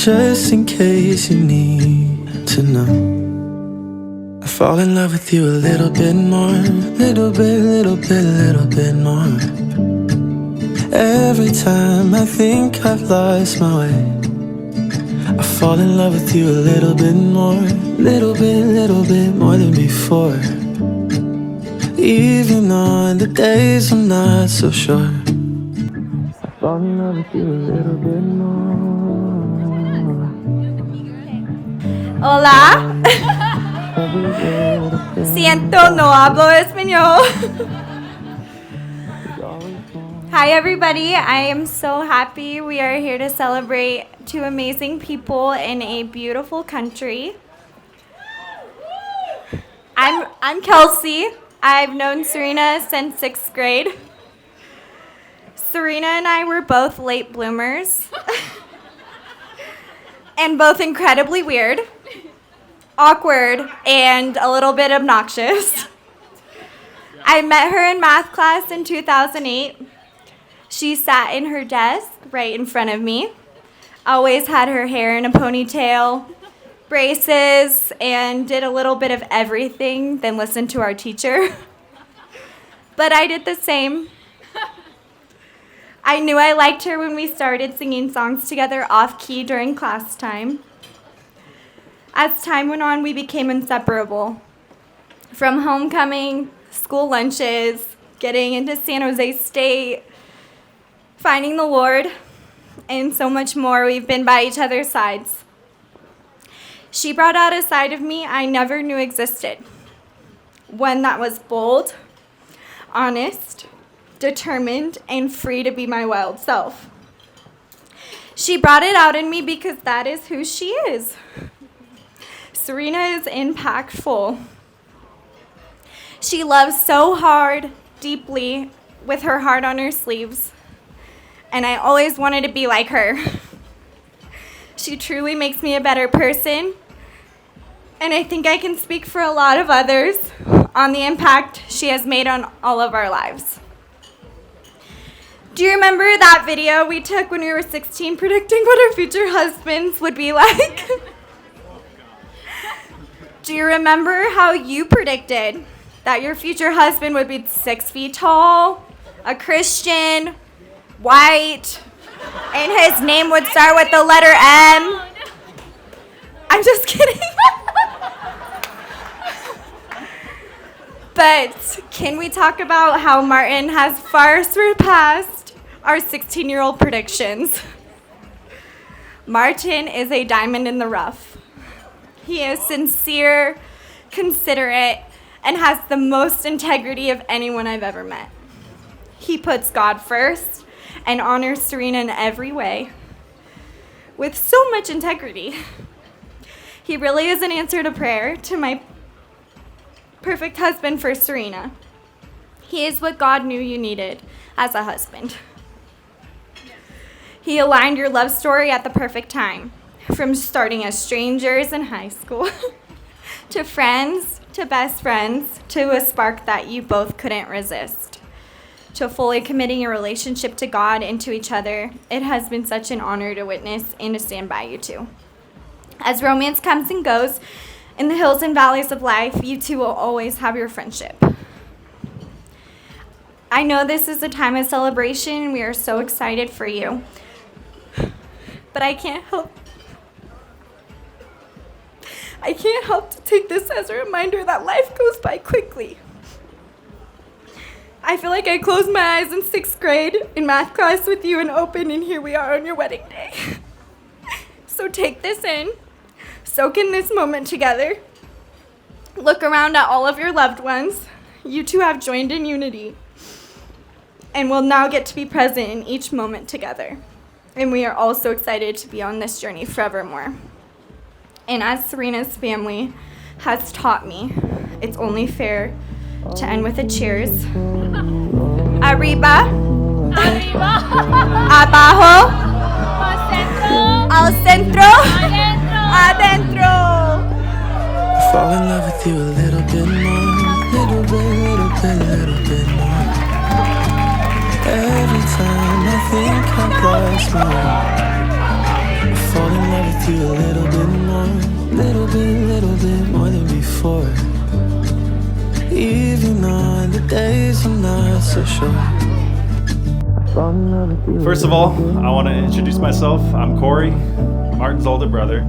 just in case you need to know. I fall in love with you a little bit more, little bit more. Every time I think I've lost my way, I fall in love with you a little bit more, little bit more than before. Even on the days I'm not so sure, I fall in love with you a little bit more. Hola. Siento no hablo español. Hi everybody, I am so happy we are here to celebrate two amazing people in a beautiful country. I'm Kelsey. I've known Sarina since 6th grade. Sarina and I were both late bloomers and both incredibly weird, awkward, and a little bit obnoxious. I met her in math class in 2008. She sat in her desk right in front of me, always had her hair in a ponytail, braces, and did a little bit of everything, then listened to our teacher. But I did the same. I knew I liked her when we started singing songs together off-key during class time. As time went on, we became inseparable. From homecoming, school lunches, getting into San Jose State, finding the Lord, and so much more, we've been by each other's sides. She brought out a side of me I never knew existed. One that was bold, honest, determined, and free to be my wild self. She brought it out in me because that is who she is. Sarina is impactful. She loves so hard, deeply, with her heart on her sleeves. And I always wanted to be like her. She truly makes me a better person. And I think I can speak for a lot of others on the impact she has made on all of our lives. Do you remember that video we took when we were 16 predicting what our future husbands would be like? Do you remember how you predicted that your future husband would be 6 feet tall, a Christian, white, and his name would start with the letter M? I'm just kidding. But can we talk about how Martin has far surpassed our 16-year-old predictions? Martin is a diamond in the rough. He is sincere, considerate, and has the most integrity of anyone I've ever met. He puts God first and honors Sarina in every way with so much integrity. He really is an answer to prayer to my perfect husband for Sarina. He is what God knew you needed as a husband. He aligned your love story at the perfect time, from starting as strangers in high school to friends, to best friends, to a spark that you both couldn't resist, to fully committing your relationship to God and to each other. It has been such an honor to witness and to stand by you two. As romance comes and goes in the hills and valleys of life, you two will always have your friendship. I know this is a time of celebration. We are so excited for you. But I can't help to take this as a reminder that life goes by quickly. I feel like I closed my eyes in 6th grade in math class with you and opened, and here we are on your wedding day. So take this in, soak in this moment together. Look around at all of your loved ones. You two have joined in unity and will now get to be present in each moment together. And we are all so excited to be on this journey forevermore. And as Sarina's family has taught me, it's only fair to end with a cheers. Arriba. Arriba. Abajo. Al centro. Al centro. Adentro. Adentro. I fall in love with you a little bit more, little bit more. Every time I think I've lost my way, I fall in love with with you a little bit more, little bit more than before. Even on the days I'm not so sure. First of all, I want to introduce myself. I'm Corey, Martin's older brother.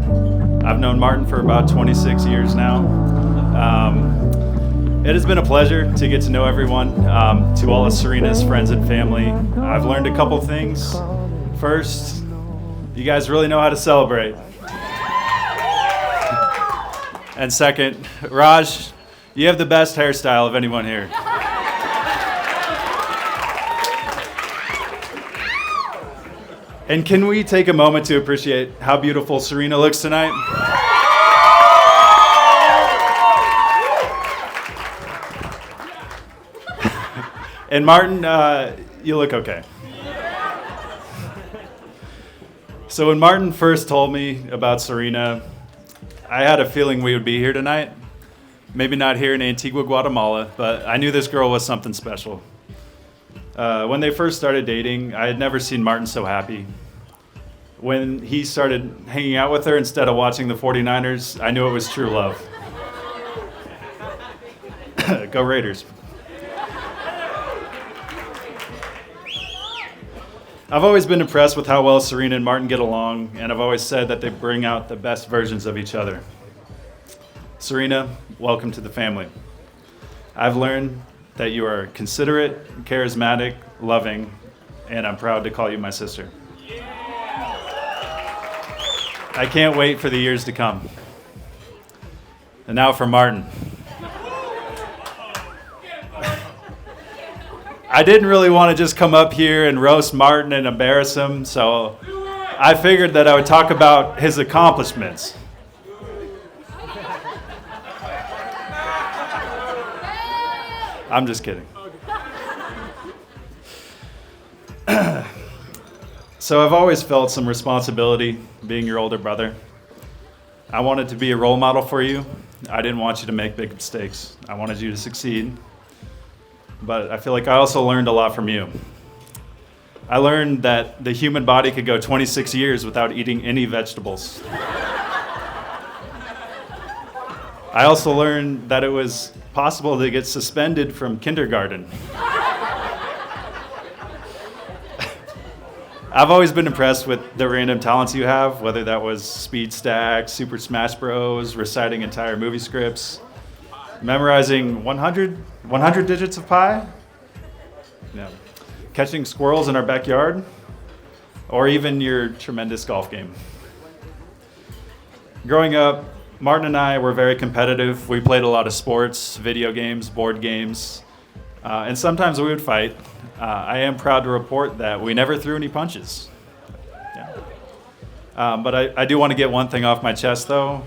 I've known Martin for about 26 years now. It has been a pleasure to get to know everyone, to all of Sarina's friends and family. I've learned a couple things. First, you guys really know how to celebrate. And second, Raj, you have the best hairstyle of anyone here. And can we take a moment to appreciate how beautiful Sarina looks tonight? And Martin, you look okay. So when Martin first told me about Sarina, I had a feeling we would be here tonight. Maybe not here in Antigua, Guatemala, but I knew this girl was something special. When they first started dating, I had never seen Martin so happy. When he started hanging out with her instead of watching the 49ers, I knew it was true love. Go Raiders. I've always been impressed with how well Sarina and Martin get along, and I've always said that they bring out the best versions of each other. Sarina, welcome to the family. I've learned that you are considerate, charismatic, loving, and I'm proud to call you my sister. I can't wait for the years to come. And now for Martin. I didn't really want to just come up here and roast Martin and embarrass him, so I figured that I would talk about his accomplishments. I'm just kidding. So I've always felt some responsibility being your older brother. I wanted to be a role model for you. I didn't want you to make big mistakes. I wanted you to succeed. But I feel like I also learned a lot from you. I learned that the human body could go 26 years without eating any vegetables. I also learned that it was possible to get suspended from kindergarten. I've always been impressed with the random talents you have, whether that was speed stack, Super Smash Bros, reciting entire movie scripts, memorizing 100 digits of pi, yeah, catching squirrels in our backyard, or even your tremendous golf game. Growing up, Martin and I were very competitive. We played a lot of sports, video games, board games, and sometimes we would fight. I am proud to report that we never threw any punches. Yeah. But I do want to get one thing off my chest, though.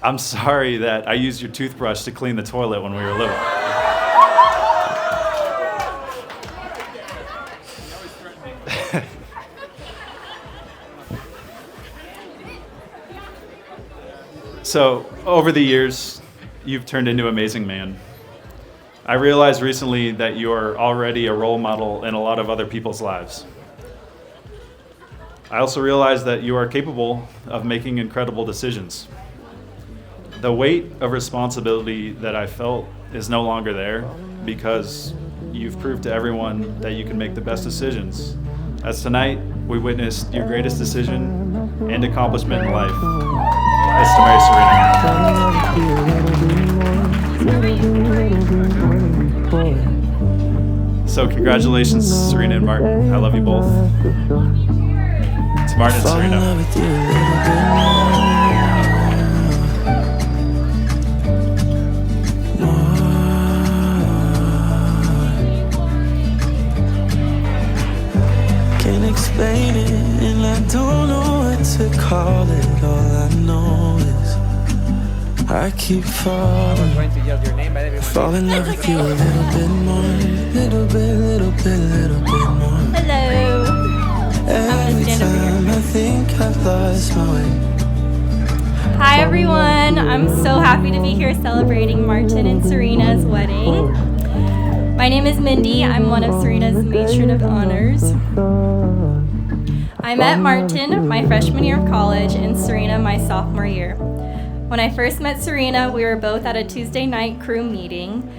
I'm sorry that I used your toothbrush to clean the toilet when we were little. So, over the years, you've turned into an amazing man. I realized recently that you're already a role model in a lot of other people's lives. I also realized that you are capable of making incredible decisions. The weight of responsibility that I felt is no longer there because you've proved to everyone that you can make the best decisions. As tonight, we witnessed your greatest decision and accomplishment in life. It's to marry Sarina. So congratulations, Sarina and Martin. I love you both. It's Martin and Sarina. Can't explain it, and I don't know what to call it. All I know is I keep falling. Fall in love with you a little bit more, little bit more. Hello. Every time I think I've lost my way. Hi, everyone. I'm so happy to be here celebrating Martin and Sarina's wedding. My name is Mindy. I'm one of Sarina's matron of honors. I met Martin my freshman year of college and Sarina my sophomore year. When I first met Sarina, we were both at a Tuesday night crew meeting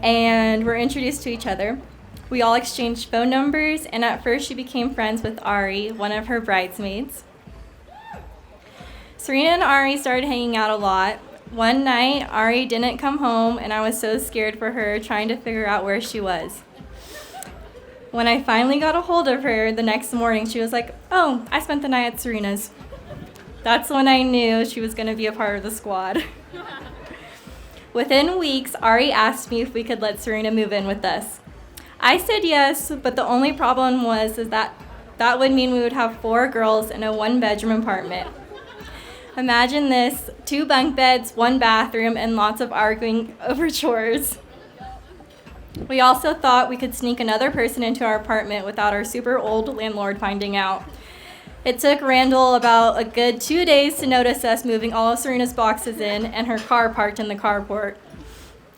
and were introduced to each other. We all exchanged phone numbers, and at first she became friends with Ari, one of her bridesmaids. Sarina and Ari started hanging out a lot. One night, Ari didn't come home, and I was so scared for her, trying to figure out where she was. When I finally got a hold of her the next morning, she was like, "Oh, I spent the night at Sarina's." That's when I knew she was going to be a part of the squad. Within weeks, Ari asked me if we could let Sarina move in with us. I said yes, but the only problem was that would mean we would have 4 girls in a 1-bedroom apartment. Imagine this: 2 bunk beds, 1 bathroom, and lots of arguing over chores. We also thought we could sneak another person into our apartment without our super old landlord finding out. It took Randall about a good 2 days to notice us moving all of Sarina's boxes in and her car parked in the carport.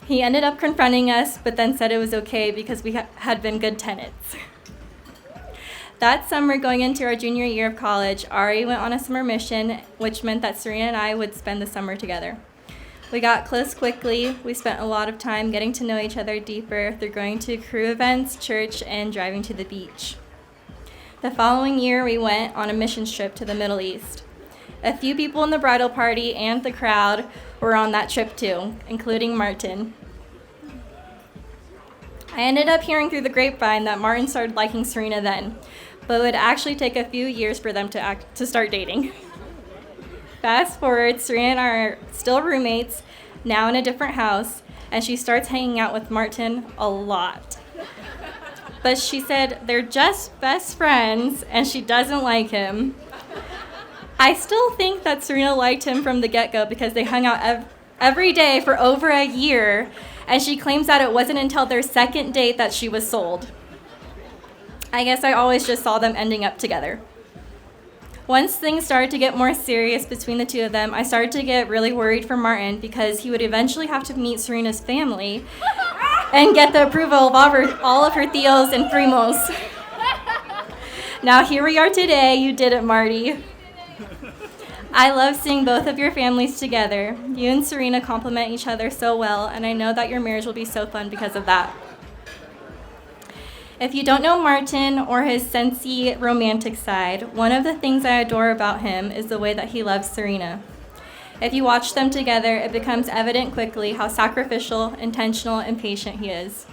He ended up confronting us, but then said it was okay because we had been good tenants. That summer, going into our junior year of college, Ari went on a summer mission, which meant that Sarina and I would spend the summer together. We got close quickly. We spent a lot of time getting to know each other deeper through going to crew events, church, and driving to the beach. The following year, we went on a mission trip to the Middle East. A few people in the bridal party and the crowd were on that trip too, including Martin. I ended up hearing through the grapevine that Martin started liking Sarina then, but it would actually take a few years for them to start dating. Fast forward, Sarina and I are still roommates, now in a different house, and she starts hanging out with Martin a lot. But she said they're just best friends and she doesn't like him. I still think that Sarina liked him from the get-go because they hung out every day for over a year, and she claims that it wasn't until their second date that she was sold. I guess I always just saw them ending up together. Once things started to get more serious between the two of them, I started to get really worried for Martin because he would eventually have to meet Sarina's family and get the approval of all of her tios and primos. Now here we are today. You did it, Marty. I love seeing both of your families together. You and Sarina complement each other so well, and I know that your marriage will be so fun because of that. If you don't know Martin or his sensey romantic side, one of the things I adore about him is the way that he loves Sarina. If you watch them together, it becomes evident quickly how sacrificial, intentional, and patient he is.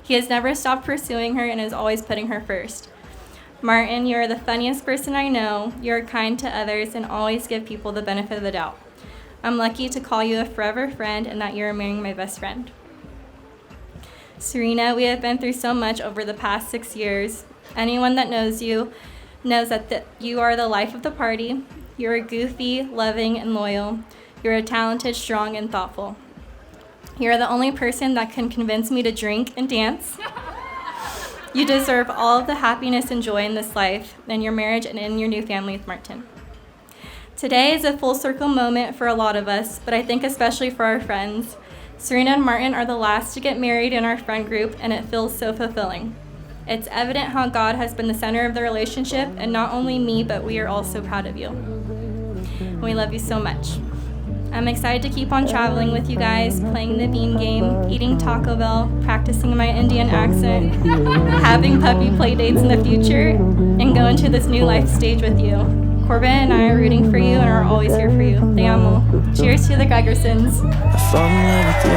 He has never stopped pursuing her and is always putting her first. Martin, you are the funniest person I know. You are kind to others and always give people the benefit of the doubt. I'm lucky to call you a forever friend and that you are marrying my best friend. Sarina, we have been through so much over the past 6 years. Anyone that knows you knows that you are the life of the party. You're goofy, loving, and loyal. You're talented, strong, and thoughtful. You're the only person that can convince me to drink and dance. You deserve all of the happiness and joy in this life, in your marriage, and in your new family with Martin. Today is a full circle moment for a lot of us, but I think especially for our friends. Sarina and Martin are the last to get married in our friend group, and it feels so fulfilling. It's evident how God has been the center of the relationship, and not only me, but we are all so proud of you. We love you so much. I'm excited to keep on traveling with you guys, playing the bean game, eating Taco Bell, practicing my Indian accent, having puppy play dates in the future, and going to this new life stage with you. Corbin and I are rooting for you and are always here for you. Te amo. Cheers to the Gregersons. I fall in love with you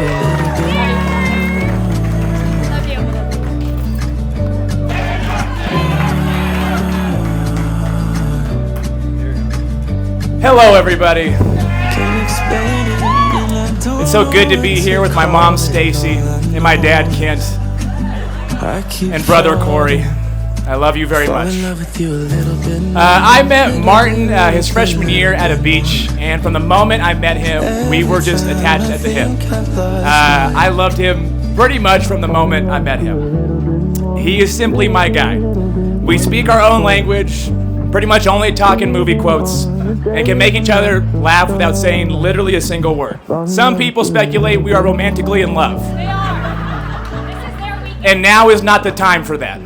a little bit. Hello, everybody. Can't explain it, and I don't It's so good to be know here with my mom, Stacy, and my dad, Kent, I keep and brother, Corey. I love you very fall much. in love with you a little bit I met Martin his freshman year at a beach, and from the moment I met him, we were just attached at the hip. I loved him pretty much from the moment I met him. He is simply my guy. We speak our own language, pretty much only talk in movie quotes, and can make each other laugh without saying literally a single word. Some people speculate we are romantically in love, They are. This is their weekend. and now is not the time for that.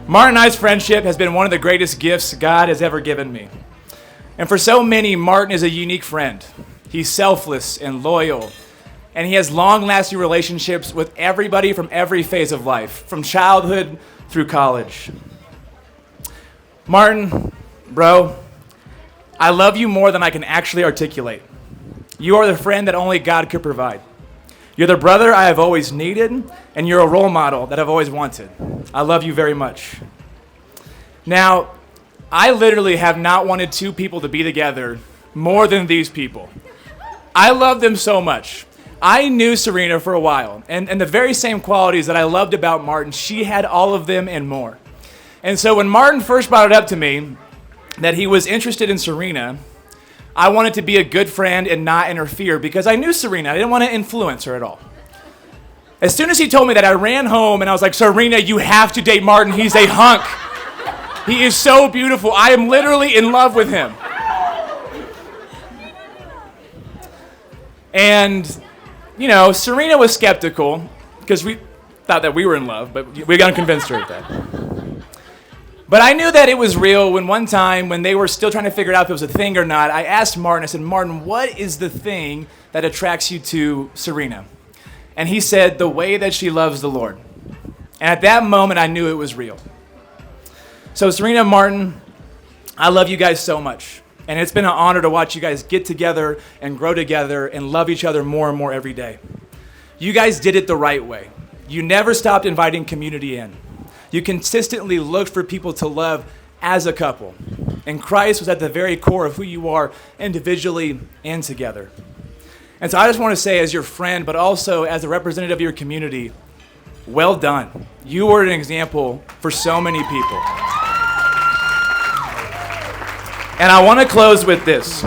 Martin and I's friendship has been one of the greatest gifts God has ever given me. And for so many, Martin is a unique friend. He's selfless and loyal, and he has long-lasting relationships with everybody from every phase of life, from childhood through college. Martin, bro, I love you more than I can actually articulate. You are the friend that only God could provide. You're the brother I have always needed, and you're a role model that I've always wanted. I love you very much. Now, I literally have not wanted two people to be together more than these people. I love them so much. I knew Sarina for a while, and the very same qualities that I loved about Martin, she had all of them and more. And so when Martin first brought it up to me that he was interested in Sarina, I wanted to be a good friend and not interfere because I knew Sarina. I didn't want to influence her at all. As soon as he told me that, I ran home and I was like, Sarina, you have to date Martin. He's a hunk. He is so beautiful. I am literally in love with him. And, you know, Sarina was skeptical because we thought that we were in love, but we got convinced her of that. But I knew that it was real when one time, when they were still trying to figure out if it was a thing or not, I asked Martin, I said, Martin, what is the thing that attracts you to Sarina? And he said, the way that she loves the Lord. And at that moment, I knew it was real. So Sarina and Martin, I love you guys so much. And it's been an honor to watch you guys get together and grow together and love each other more and more every day. You guys did it the right way. You never stopped inviting community in. You consistently looked for people to love as a couple. And Christ was at the very core of who you are individually and together. And so I just want to say, as your friend, but also as a representative of your community, well done. You were an example for so many people. And I want to close with this.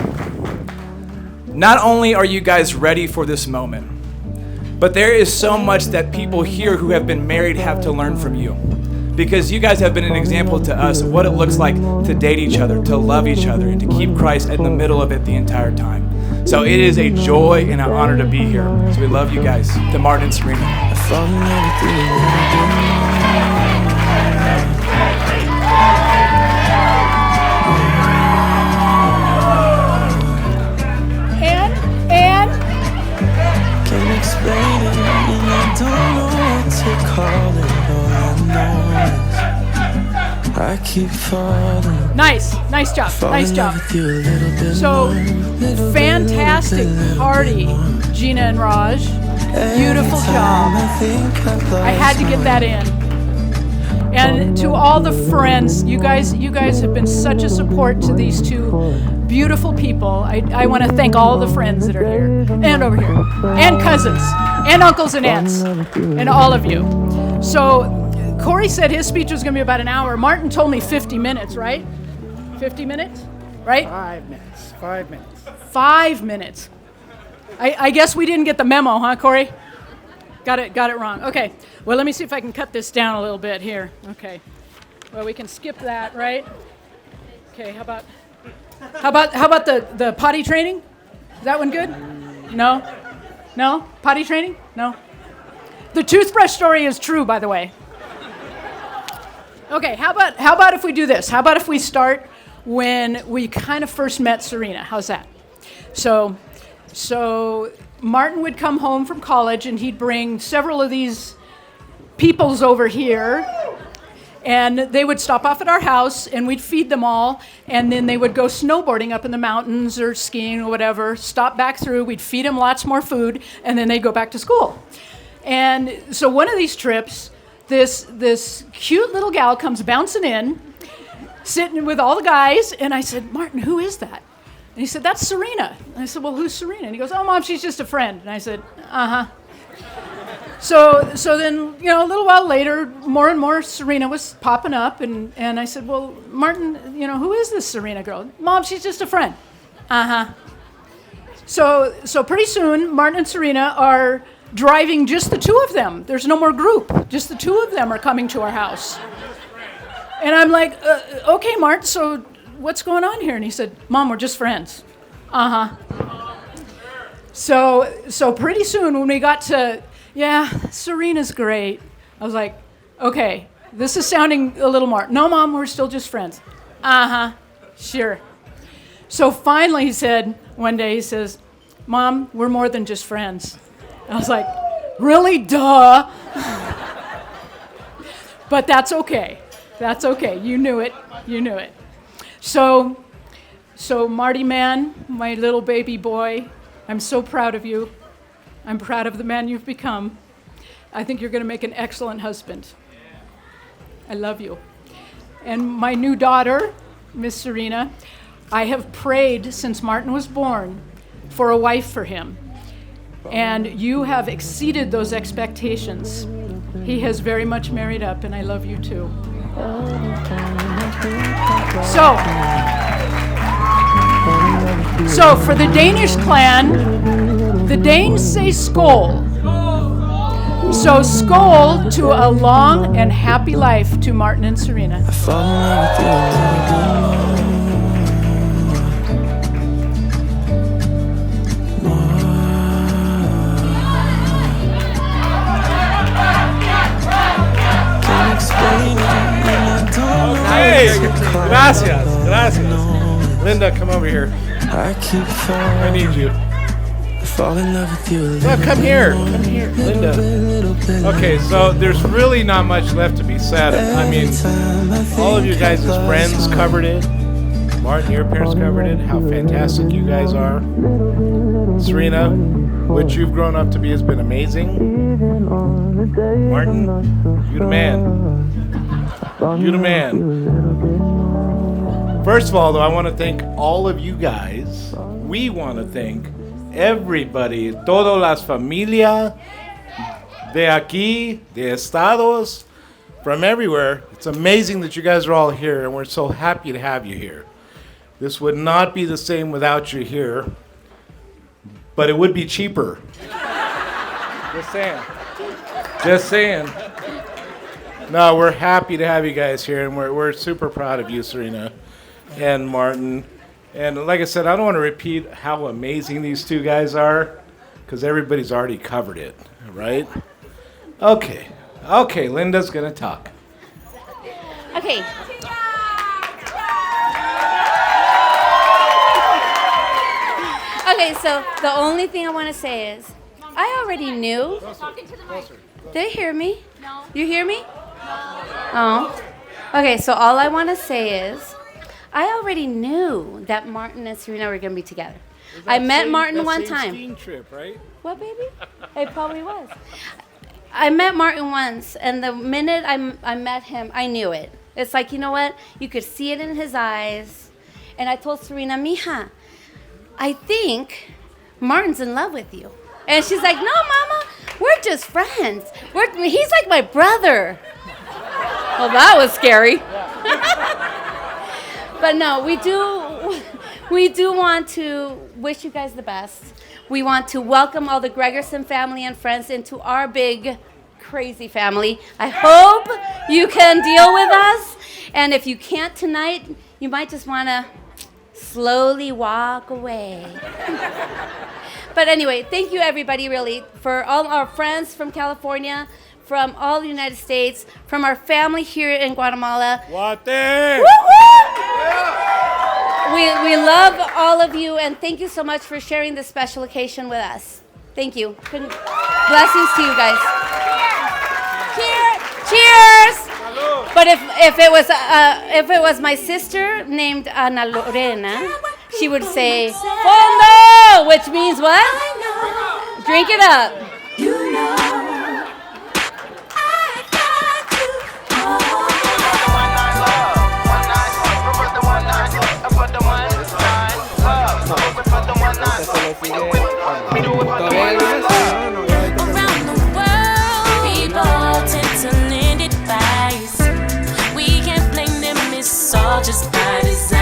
Not only are you guys ready for this moment, but there is so much that people here who have been married have to learn from you. Because you guys have been an example to us of what it looks like to date each other, to love each other, and to keep Christ in the middle of it the entire time. So it is a joy and an honor to be here. So we love you guys. To Martin and Sarina. Can't explain it, and I don't know what to call it. I keep falling. Nice job. So, fantastic party, Gina and Raj. Beautiful job. I had to get that in. And to all the friends, you guys have been such a support to these two beautiful people. I want to thank all the friends that are here and over here, and cousins, and uncles and aunts, and all of you. So, Corey said his speech was going to be about an hour. Martin told me 50 minutes, right? 50 minutes, right? 5 minutes. 5 minutes. 5 minutes. I guess we didn't get the memo, huh, Corey? Got it wrong. Okay. Well, let me see if I can cut this down a little bit here. Okay. Well, we can skip that, right? Okay. How about the potty training? Is that one good? No. No? Potty training? No. The toothbrush story is true, by the way. Okay, how about if we do this? How about if we start when we kind of first met Sarina? How's that? So Martin would come home from college and he'd bring several of these peoples over here, and they would stop off at our house and we'd feed them all, and then they would go snowboarding up in the mountains or skiing or whatever, stop back through, we'd feed them lots more food, and then they'd go back to school. And so one of these trips, this cute little gal comes bouncing in, sitting with all the guys, and I said, Martin, who is that? And he said, that's Sarina. And I said, well, who's Sarina? And he goes, oh, Mom, she's just a friend. And I said, uh-huh. So then, a little while later, more and more Sarina was popping up, and I said, well, Martin, who is this Sarina girl? Mom, she's just a friend. Uh-huh. So pretty soon, Martin and Sarina are driving just the two of them. There's no more group. Just the two of them are coming to our house. And I'm like, okay, Martin, so what's going on here? And he said, Mom, we're just friends. Uh-huh. So pretty soon when we got to, yeah, Sarina's great, I was like, okay, This is sounding a little more. No, Mom, we're still just friends. Uh-huh, sure. So finally he said, one day he says, Mom, we're more than just friends. I was like, really? Duh. But that's okay. That's okay. You knew it. You knew it. So Marty man, my little baby boy, I'm so proud of you. I'm proud of the man you've become. I think you're going to make an excellent husband. I love you. And my new daughter, Miss Sarina, I have prayed since Martin was born for a wife for him. And you have exceeded those expectations. He has very much married up, and I love you too. So for the Danish clan, the Danes say skål. So skål to a long and happy life to Martin and Sarina. I fall in love with you a little bit more. Can't explain it, and I don't know. Hey, gracias. Linda, come over here. I keep falling. I need you. Fall in love with you a No, little come here, little Linda. bit. Okay, so there's really not much left to be said. I mean, all of you guys as friends covered it. Martin, your parents covered it. How fantastic you guys are. Sarina, what you've grown up to be has been amazing. Martin, you the man. You the man. First of all, though, I want to thank all of you guys. We want to thank everybody, todas las familias de aquí, de estados, from everywhere. It's amazing that you guys are all here, and we're so happy to have you here. This would not be the same without you here, but it would be cheaper. Just saying. Just saying. No, we're happy to have you guys here, and we're super proud of you, Sarina and Martin. And like I said, I don't want to repeat how amazing these two guys are, because everybody's already covered it, right? Okay, Linda's gonna talk. Okay. Okay, so the only thing I want to say is, I already knew. Did they hear me? No. You hear me? No. Oh. Okay, so all I want to say is, I already knew that Martin and Sarina were going to be together. I met Martin one time. Skiing trip, right? What, baby? It probably was. I met Martin once, and the minute I met him, I knew it. It's like, you know what? You could see it in his eyes. And I told Sarina, mija, I think Martin's in love with you. And she's like, no, mama, we're just friends. He's like my brother. Well, that was scary. But no, we do want to wish you guys the best. We want to welcome all the Gregerson family and friends into our big, crazy family. I hope you can deal with us. And if you can't tonight, you might just want to slowly walk away. But anyway, thank you everybody really for all our friends from California, from all the United States, from our family here in Guatemala. Guate! We love all of you, and thank you so much for sharing this special occasion with us. Thank you. Blessings to you guys. Cheers! Cheers! But if it was my sister named Ana Lorena, she would say "Fondo," which means what? Drink it up. You know. Around the world, people tend to lend advice. We can't blame them, it's all just by design.